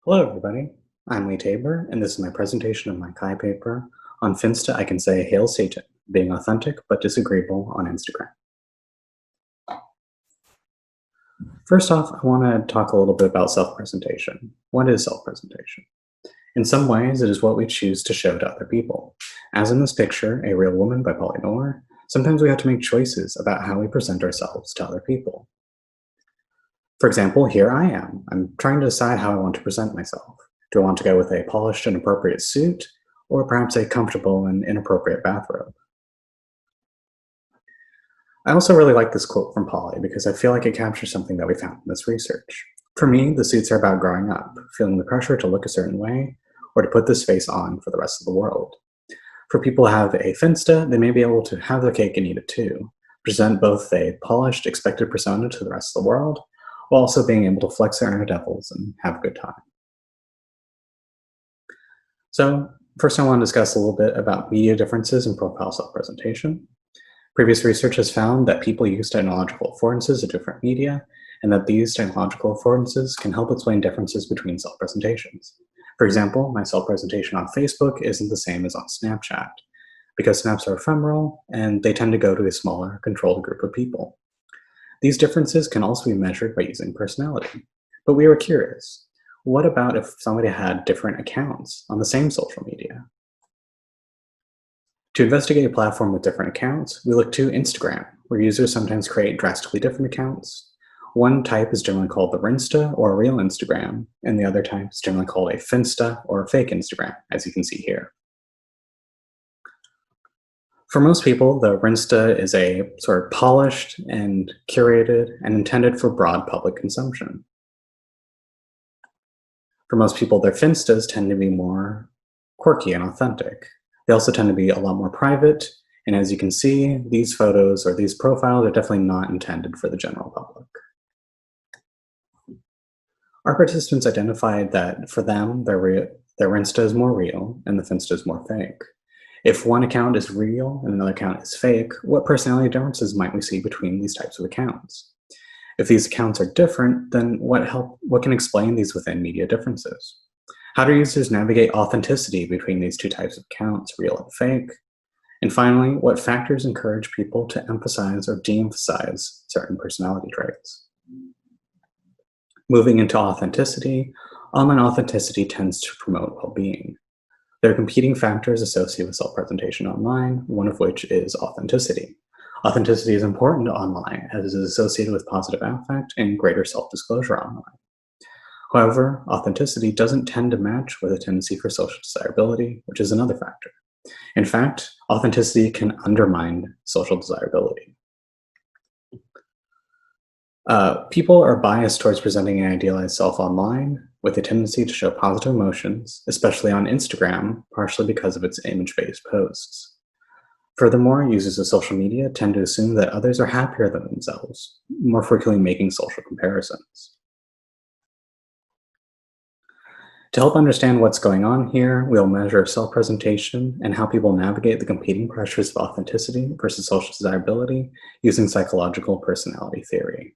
Hello, everybody. I'm Lee Tabor, and this is my presentation of my Chi paper on Finsta. I can say Hail Satan, being authentic but disagreeable on Instagram. First off, I want to talk a little bit about self-presentation. What is self-presentation? In some ways, it is what we choose to show to other people. As in this picture, A Real Woman by Polly Noor, sometimes we have to make choices about how we present ourselves to other people. For example, here I am. I'm trying to decide how I want to present myself. Do I want to go with a polished and appropriate suit, or perhaps a comfortable and inappropriate bathrobe? I also really like this quote from Polly because I feel like it captures something that we found in this research. For me, the suits are about growing up, feeling the pressure to look a certain way, or to put this face on for the rest of the world. For people who have a Finsta, they may be able to have their cake and eat it too, present both a polished, expected persona to the rest of the world, while also being able to flex their inner devils and have a good time. So first I want to discuss a little bit about media differences in profile self-presentation. Previous research has found that people use technological affordances of different media, and that these technological affordances can help explain differences between self-presentations. For example, my self-presentation on Facebook isn't the same as on Snapchat, because snaps are ephemeral and they tend to go to a smaller, controlled group of people. These differences can also be measured by using personality. But we were curious, what about if somebody had different accounts on the same social media? To investigate a platform with different accounts, we look to Instagram, where users sometimes create drastically different accounts. One type is generally called the Rinsta or real Instagram, and the other type is generally called a Finsta or fake Instagram, as you can see here. For most people, the Rinsta is a sort of polished and curated and intended for broad public consumption. For most people, their Finstas tend to be more quirky and authentic. They also tend to be a lot more private, and as you can see, these photos or these profiles are definitely not intended for the general public. Our participants identified that for them, their Insta is more real and the Finsta is more fake. If one account is real and another account is fake, what personality differences might we see between these types of accounts? If these accounts are different, then what can explain these within media differences? How do users navigate authenticity between these two types of accounts, real and fake? And finally, what factors encourage people to emphasize or de-emphasize certain personality traits? Moving into authenticity, online authenticity tends to promote well-being. There are competing factors associated with self-presentation online, one of which is authenticity. Authenticity is important online as it is associated with positive affect and greater self-disclosure online. However, authenticity doesn't tend to match with a tendency for social desirability, which is another factor. In fact, authenticity can undermine social desirability. People are biased towards presenting an idealized self online with a tendency to show positive emotions, especially on Instagram, partially because of its image-based posts. Furthermore, users of social media tend to assume that others are happier than themselves, more frequently making social comparisons. To help understand what's going on here, we'll measure self-presentation and how people navigate the competing pressures of authenticity versus social desirability using psychological personality theory.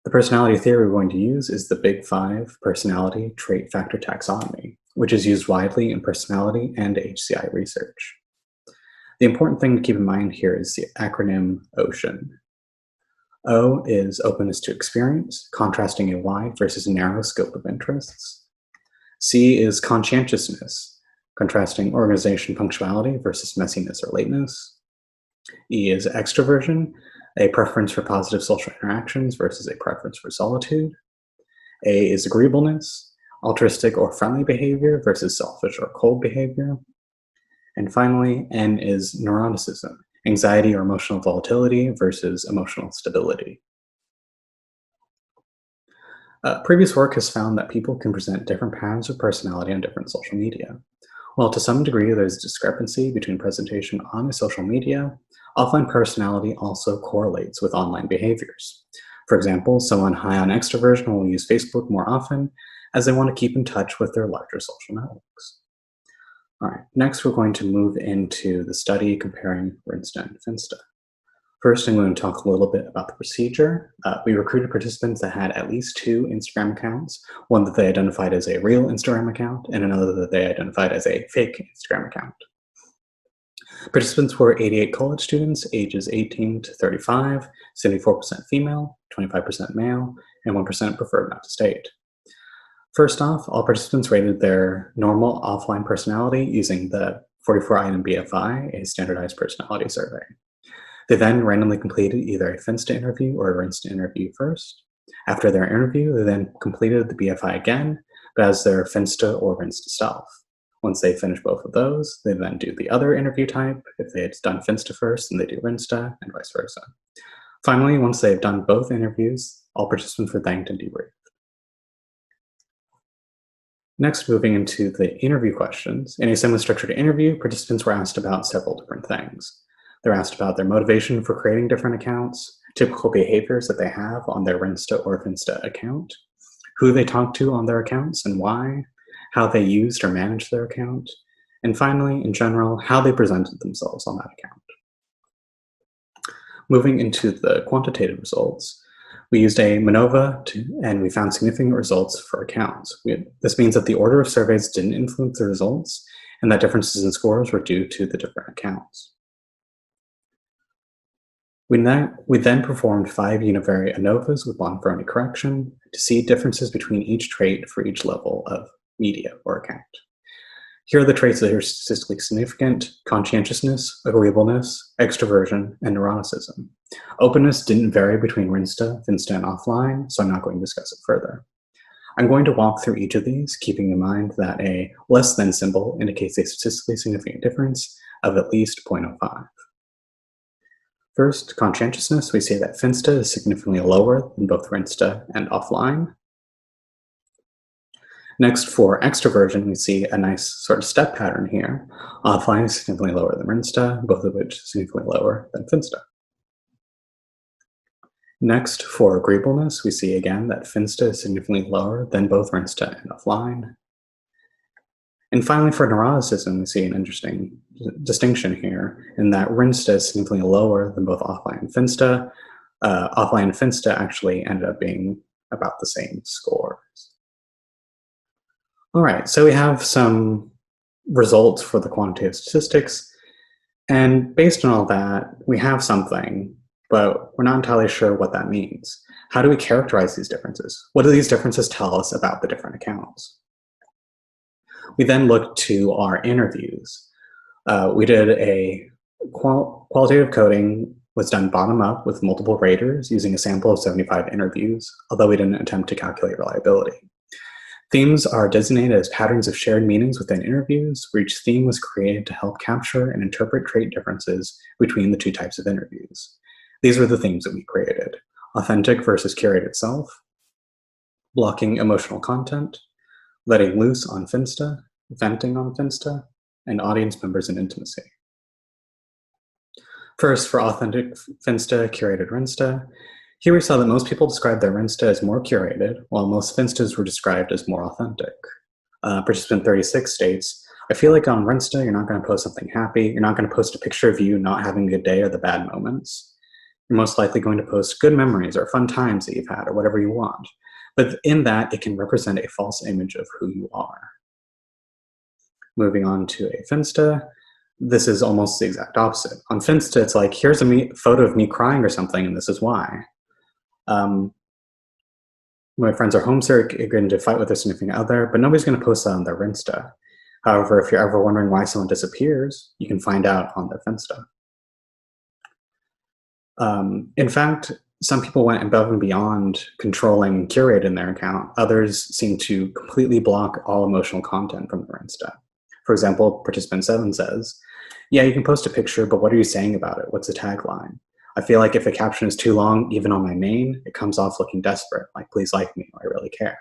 The personality theory we're going to use is the Big Five personality trait factor taxonomy, which is used widely in personality and HCI research. The important thing to keep in mind here is the acronym OCEAN. O is openness to experience, contrasting a wide versus narrow scope of interests. C is conscientiousness, contrasting organization punctuality versus messiness or lateness. E is extraversion, a preference for positive social interactions versus a preference for solitude. A is agreeableness, altruistic or friendly behavior versus selfish or cold behavior. And finally, N is neuroticism, anxiety or emotional volatility versus emotional stability. Previous work has found that people can present different patterns of personality on different social media. While to some degree there's discrepancy between presentation on a social media, offline personality also correlates with online behaviors. For example, someone high on extraversion will use Facebook more often as they want to keep in touch with their larger social networks. All right, next we're going to move into the study comparing Rinsta and Finsta. First, I'm going to talk a little bit about the procedure. We recruited participants that had at least 2 Instagram accounts, one that they identified as a real Instagram account and another that they identified as a fake Instagram account. Participants were 88 college students, ages 18 to 35, 74% female, 25% male, and 1% preferred not to state. First off, all participants rated their normal offline personality using the 44-item BFI, a standardized personality survey. They then randomly completed either a Finsta interview or a Rinsta interview first. After their interview, they then completed the BFI again, but as their Finsta or Rinsta self. Once they finish both of those, they then do the other interview type. If they had done Finsta first, then they do Rinsta, and vice versa. Finally, once they've done both interviews, all participants were thanked and debriefed. Next, moving into the interview questions. In a semi-structured interview, participants were asked about several different things. They're asked about their motivation for creating different accounts, typical behaviors that they have on their Rinsta or Finsta account, who they talk to on their accounts and why, how they used or managed their account, and finally, in general, how they presented themselves on that account. Moving into the quantitative results, we used a MANOVA and we found significant results for accounts. This means that the order of surveys didn't influence the results and that differences in scores were due to the different accounts. We then performed 5 univariate ANOVAs with Bonferroni correction to see differences between each trait for each level of media or account. Here are the traits that are statistically significant: conscientiousness, agreeableness, extraversion, and neuroticism. Openness didn't vary between Rinsta, Finsta, and offline, so I'm not going to discuss it further. I'm going to walk through each of these, keeping in mind that a less than symbol indicates a statistically significant difference of at least 0.05. First, conscientiousness, we see that Finsta is significantly lower than both Rinsta and offline. Next, for extraversion, we see a nice sort of step pattern here. Offline is significantly lower than Rinsta, both of which significantly lower than Finsta. Next, for agreeableness, we see again that Finsta is significantly lower than both Rinsta and offline. And finally, for neuroticism, we see an interesting distinction here in that Rinsta is significantly lower than both offline and Finsta. Offline and Finsta actually ended up being about the same scores. All right, so we have some results for the quantitative statistics, and based on all that, we have something, but we're not entirely sure what that means. How do we characterize these differences? What do these differences tell us about the different accounts? We then looked to our interviews. We did a qualitative coding, was done bottom up with multiple raters using a sample of 75 interviews, although we didn't attempt to calculate reliability. Themes are designated as patterns of shared meanings within interviews, where each theme was created to help capture and interpret trait differences between the 2 types of interviews. These were the themes that we created: authentic versus curated self, blocking emotional content, letting loose on Finsta, venting on Finsta, and audience members and intimacy. First, for authentic Finsta, curated Rinsta, here we saw that most people described their Rinsta as more curated, while most Finstas were described as more authentic. Participant 36 states, I feel like on Rinsta, you're not going to post something happy, you're not going to post a picture of you not having a good day or the bad moments. You're most likely going to post good memories or fun times that you've had or whatever you want. But in that, it can represent a false image of who you are. Moving on to a Finsta, this is almost the exact opposite. On Finsta, it's like, here's a photo of me crying or something, and this is why. My friends are homesick, you're going to fight with their significant other, but nobody's going to post that on their Rinsta. However, if you're ever wondering why someone disappears, you can find out on their Finsta. In fact, some people went above and beyond controlling Curated in their account. Others seem to completely block all emotional content from their Insta. For example, participant 7 says, yeah, you can post a picture, but what are you saying about it? What's the tagline? I feel like if a caption is too long, even on my main, it comes off looking desperate, like please like me, I really care.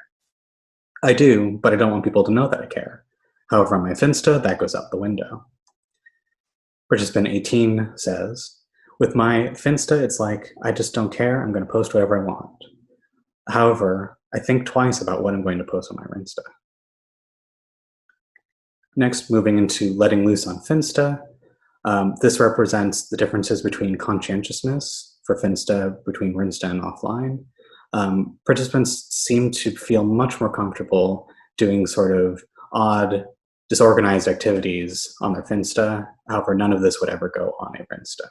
I do, but I don't want people to know that I care. However, on my Finsta, that goes out the window. Participant 18 says, with my Finsta, it's like, I just don't care, I'm going to post whatever I want. However, I think twice about what I'm going to post on my Rinsta. Next, moving into letting loose on Finsta. This represents the differences between conscientiousness for Finsta, between Rinsta and offline. Participants seem to feel much more comfortable doing sort of odd, disorganized activities on their Finsta. However, none of this would ever go on a Rinsta.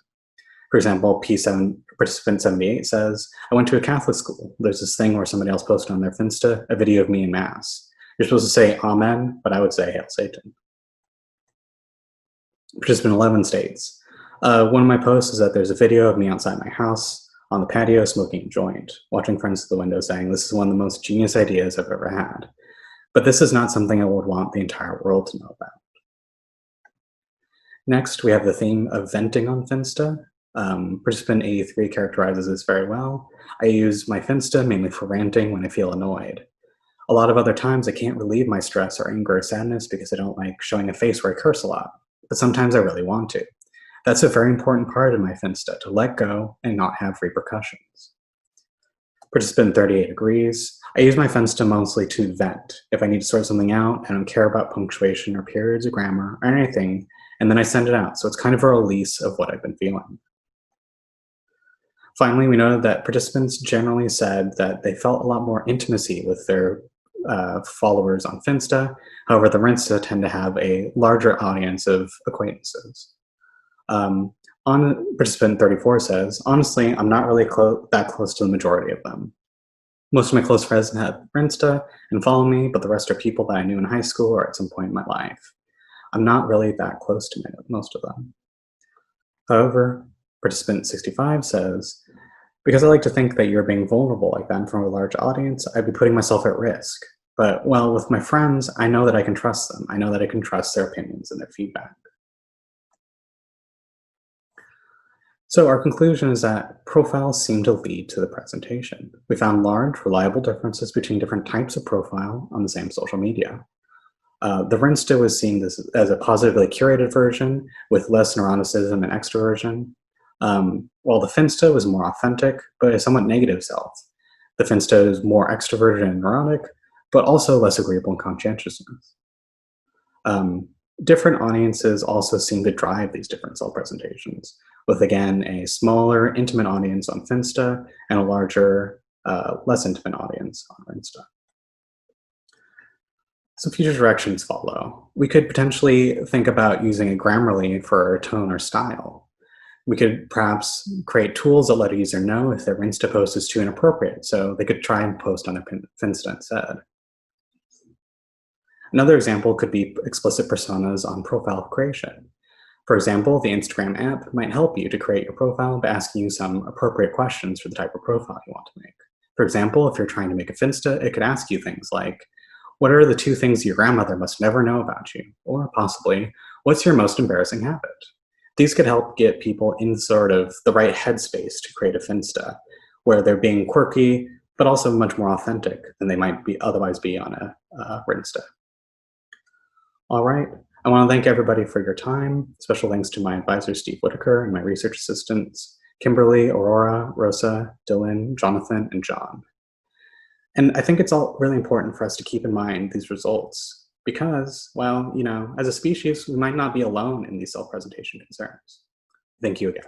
For example, P7 participant 78 says, I went to a Catholic school. There's this thing where somebody else posted on their Finsta a video of me in Mass. You're supposed to say Amen, but I would say Hail Satan. Participant 11 states, one of my posts is that there's a video of me outside my house on the patio smoking a joint, watching friends through the window saying, this is one of the most genius ideas I've ever had. But this is not something I would want the entire world to know about. Next, we have the theme of venting on Finsta. Participant 83 characterizes this very well. I use my Finsta mainly for ranting when I feel annoyed. A lot of other times I can't relieve my stress or anger or sadness because I don't like showing a face where I curse a lot, but sometimes I really want to. That's a very important part of my Finsta, to let go and not have repercussions. Participant 38 agrees. I use my Finsta mostly to vent. If I need to sort something out, I don't care about punctuation or periods or grammar or anything, and then I send it out. So it's kind of a release of what I've been feeling. Finally, we noted that participants generally said that they felt a lot more intimacy with their followers on Finsta. However, the Rinsta tend to have a larger audience of acquaintances. On participant 34 says, honestly, I'm not really that close to the majority of them. Most of my close friends have Rinsta and follow me, but the rest are people that I knew in high school or at some point in my life. I'm not really that close to most of them. However, participant 65 says, because I like to think that you're being vulnerable like that in front of a large audience, I'd be putting myself at risk. But, well, with my friends, I know that I can trust them. I know that I can trust their opinions and their feedback. So our conclusion is that profiles seem to lead to the presentation. We found large, reliable differences between different types of profile on the same social media. The Rinsta was seen as a positively curated version with less neuroticism and extraversion, while the Finsta was more authentic, but a somewhat negative self. The Finsta is more extroverted and neurotic, but also less agreeable and conscientiousness. Different audiences also seem to drive these different self presentations, with again a smaller, intimate audience on Finsta and a larger, less intimate audience on Rinsta. So future directions follow. We could potentially think about using a Grammarly for tone or style. We could perhaps create tools that let a user know if their Rinsta post is too inappropriate, so they could try and post on their Finsta instead. Another example could be explicit personas on profile creation. For example, the Instagram app might help you to create your profile by asking you some appropriate questions for the type of profile you want to make. For example, if you're trying to make a Finsta, it could ask you things like, what are the 2 things your grandmother must never know about you? Or possibly, what's your most embarrassing habit? These could help get people in sort of the right headspace to create a Finsta, where they're being quirky, but also much more authentic than they might otherwise be on a Rinsta. All right, I want to thank everybody for your time. Special thanks to my advisor, Steve Whittaker, and my research assistants, Kimberly, Aurora, Rosa, Dylan, Jonathan, and John. And I think it's all really important for us to keep in mind these results because, well, as a species, we might not be alone in these self-presentation concerns. Thank you again.